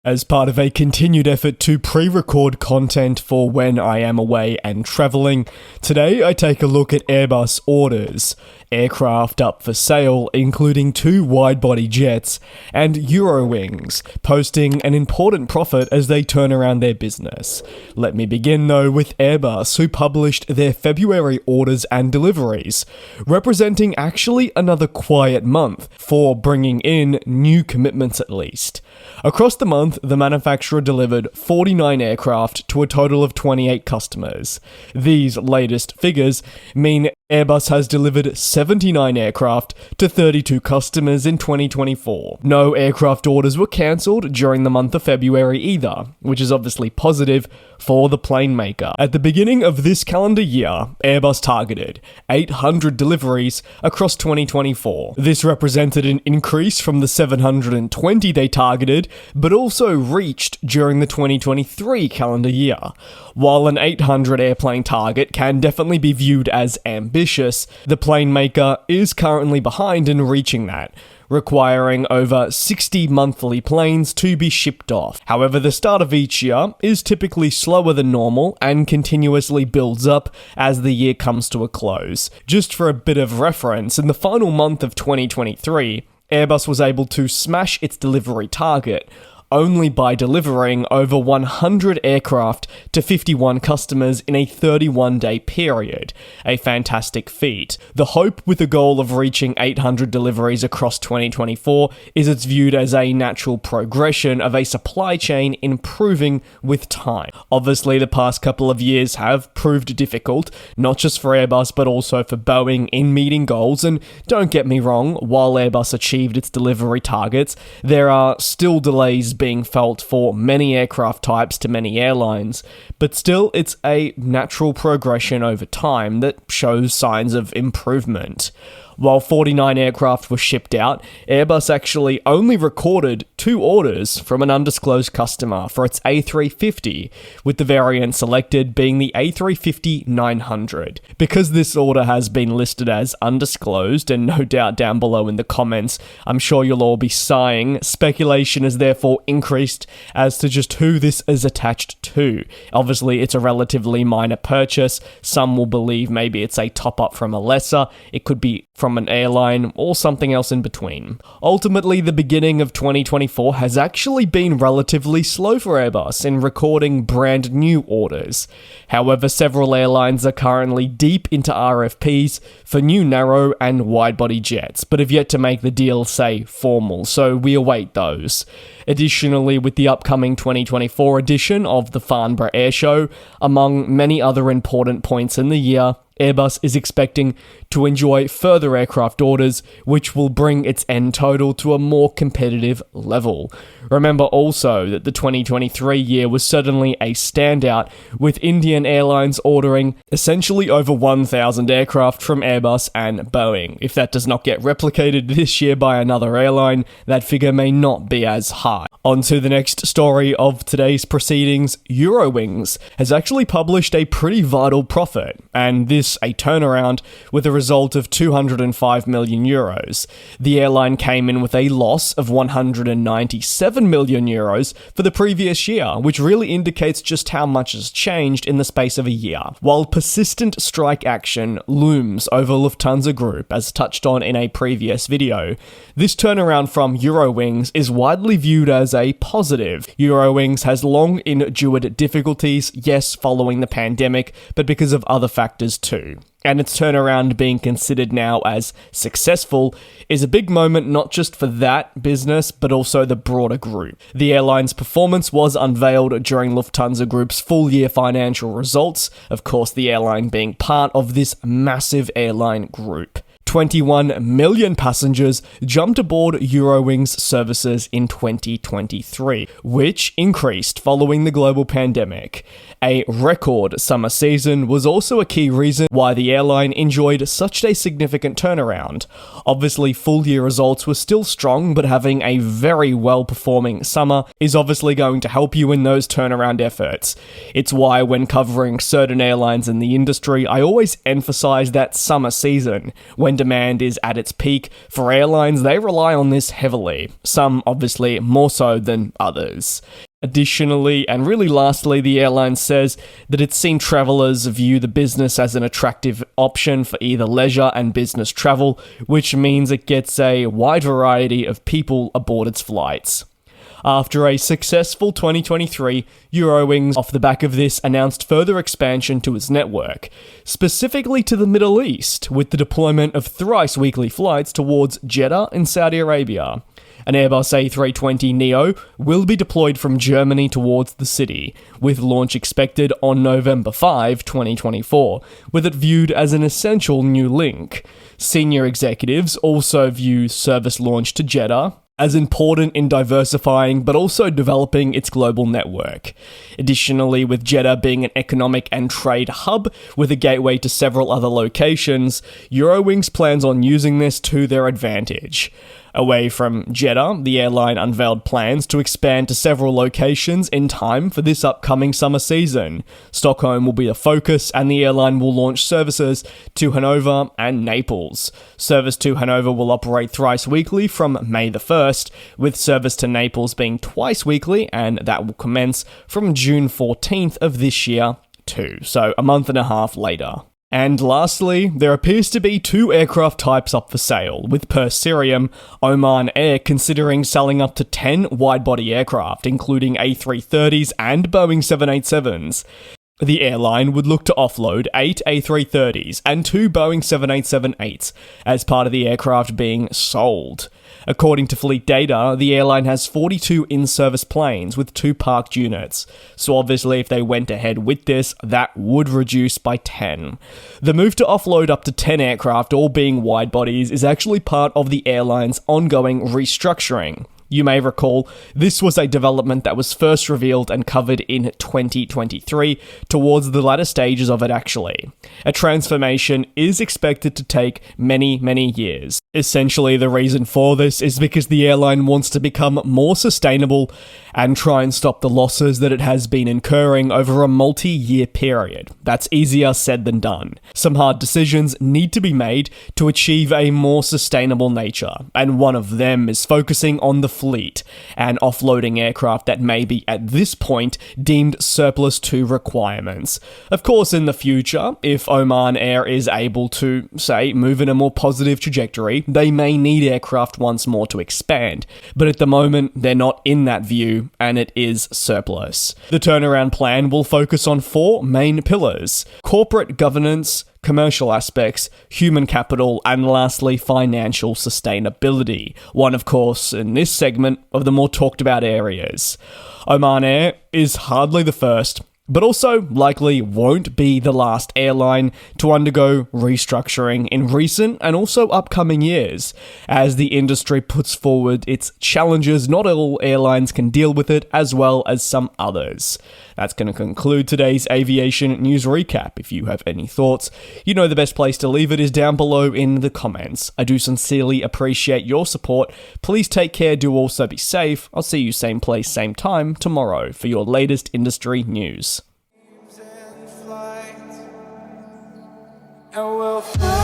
As part of a continued effort to pre-record content for when I am away and travelling, today I take a look at Airbus orders, aircraft up for sale including 2 wide-body jets, and Eurowings posting an important profit as they turn around their business. Let me begin though with Airbus, who published their February orders and deliveries, representing actually another quiet month for bringing in new commitments at least. Across the month, the manufacturer delivered 49 aircraft to a total of 28 customers. These latest figures mean Airbus has delivered 79 aircraft to 32 customers in 2024. No aircraft orders were cancelled during the month of February either, which is obviously positive for the plane maker. At the beginning of this calendar year, Airbus targeted 800 deliveries across 2024. This represented an increase from the 720 they targeted, but also reached during the 2023 calendar year. While an 800 airplane target can definitely be viewed as ambitious, the plane maker is currently behind in reaching that, requiring over 60 monthly planes to be shipped off. However, the start of each year is typically slower than normal and continuously builds up as the year comes to a close. Just for a bit of reference, in the final month of 2023, Airbus was able to smash its delivery target only by delivering over 100 aircraft to 51 customers in a 31-day period. A fantastic feat. The hope with the goal of reaching 800 deliveries across 2024 is it's viewed as a natural progression of a supply chain improving with time. Obviously, the past couple of years have proved difficult, not just for Airbus but also for Boeing in meeting goals, and don't get me wrong, while Airbus achieved its delivery targets, there are still delays being felt for many aircraft types to many airlines, but still it's a natural progression over time that shows signs of improvement. While 49 aircraft were shipped out, Airbus actually only recorded 2 orders from an undisclosed customer for its A350, with the variant selected being the A350-900. Because this order has been listed as undisclosed, and no doubt down below in the comments, I'm sure you'll all be sighing, speculation has therefore increased as to just who this is attached to. Obviously, it's a relatively minor purchase. Some will believe maybe it's a top-up from a lessor. It could be from an airline, or something else in between. Ultimately, the beginning of 2024 has actually been relatively slow for Airbus in recording brand new orders. However, several airlines are currently deep into RFPs for new narrow and wide-body jets, but have yet to make the deal, say, formal, so we await those. Additionally, with the upcoming 2024 edition of the Farnborough Air Show, among many other important points in the year, Airbus is expecting to enjoy further aircraft orders, which will bring its end total to a more competitive level. Remember also that the 2023 year was certainly a standout, with Indian Airlines ordering essentially over 1,000 aircraft from Airbus and Boeing. If that does not get replicated this year by another airline, that figure may not be as high. On to the next story of today's proceedings. Eurowings has actually published a pretty vital profit, and this a turnaround with a result of 205 million euros. The airline came in with a loss of 197 million euros for the previous year, which really indicates just how much has changed in the space of a year. While persistent strike action looms over Lufthansa Group, as touched on in a previous video, this turnaround from Eurowings is widely viewed as a positive. Eurowings has long endured difficulties, yes, following the pandemic, but because of other factors too. And its turnaround being considered now as successful is a big moment not just for that business, but also the broader group. The airline's performance was unveiled during Lufthansa Group's full-year financial results, of course the airline being part of this massive airline group. 21 million passengers jumped aboard Eurowings services in 2023, which increased following the global pandemic. A record summer season was also a key reason why the airline enjoyed such a significant turnaround. Obviously, full-year results were still strong, but having a very well-performing summer is obviously going to help you in those turnaround efforts. It's why when covering certain airlines in the industry, I always emphasize that summer season, when demand is at its peak, for airlines, they rely on this heavily, some obviously more so than others. Additionally, and really lastly, the airline says that it's seen travellers view the business as an attractive option for either leisure and business travel, which means it gets a wide variety of people aboard its flights. After a successful 2023, Eurowings, off the back of this, announced further expansion to its network, specifically to the Middle East, with the deployment of thrice weekly flights towards Jeddah in Saudi Arabia. An Airbus A320neo will be deployed from Germany towards the city, with launch expected on November 5, 2024, with it viewed as an essential new link. Senior executives also view service launch to Jeddah as important in diversifying but also developing its global network. Additionally, with Jeddah being an economic and trade hub with a gateway to several other locations, Eurowings plans on using this to their advantage. Away from Jeddah, the airline unveiled plans to expand to several locations in time for this upcoming summer season. Stockholm will be a focus, and the airline will launch services to Hanover and Naples. Service to Hanover will operate thrice weekly from May the 1st, with service to Naples being twice weekly, and that will commence from June 14th of this year too, so a month and a half later. And lastly, there appears to be 2 aircraft types up for sale, with per Cirium, Oman Air considering selling up to 10 wide-body aircraft, including A330s and Boeing 787s. The airline would look to offload 8 A330s and 2 Boeing 787-8s as part of the aircraft being sold. According to fleet data, the airline has 42 in-service planes with 2 parked units, so obviously if they went ahead with this, that would reduce by 10. The move to offload up to 10 aircraft, all being wide bodies, is actually part of the airline's ongoing restructuring. You may recall, this was a development that was first revealed and covered in 2023, towards the latter stages of it actually. A transformation is expected to take many, many years. Essentially, the reason for this is because the airline wants to become more sustainable and try and stop the losses that it has been incurring over a multi-year period. That's easier said than done. Some hard decisions need to be made to achieve a more sustainable nature, and one of them is focusing on the fleet and offloading aircraft that may be at this point deemed surplus to requirements. Of course, in the future, if Oman Air is able to, say, move in a more positive trajectory, they may need aircraft once more to expand, but at the moment, they're not in that view, and it is surplus. The turnaround plan will focus on 4 main pillars: corporate governance, commercial aspects, human capital, and lastly, financial sustainability. One, of course, in this segment of the more talked about areas. Oman Air is hardly the first, but also likely won't be the last airline to undergo restructuring in recent and also upcoming years. As the industry puts forward its challenges, not all airlines can deal with it, as well as some others. That's going to conclude today's aviation news recap. If you have any thoughts, you know the best place to leave it is down below in the comments. I do sincerely appreciate your support. Please take care, do also be safe. I'll see you same place, same time tomorrow for your latest industry news. And we'll fly.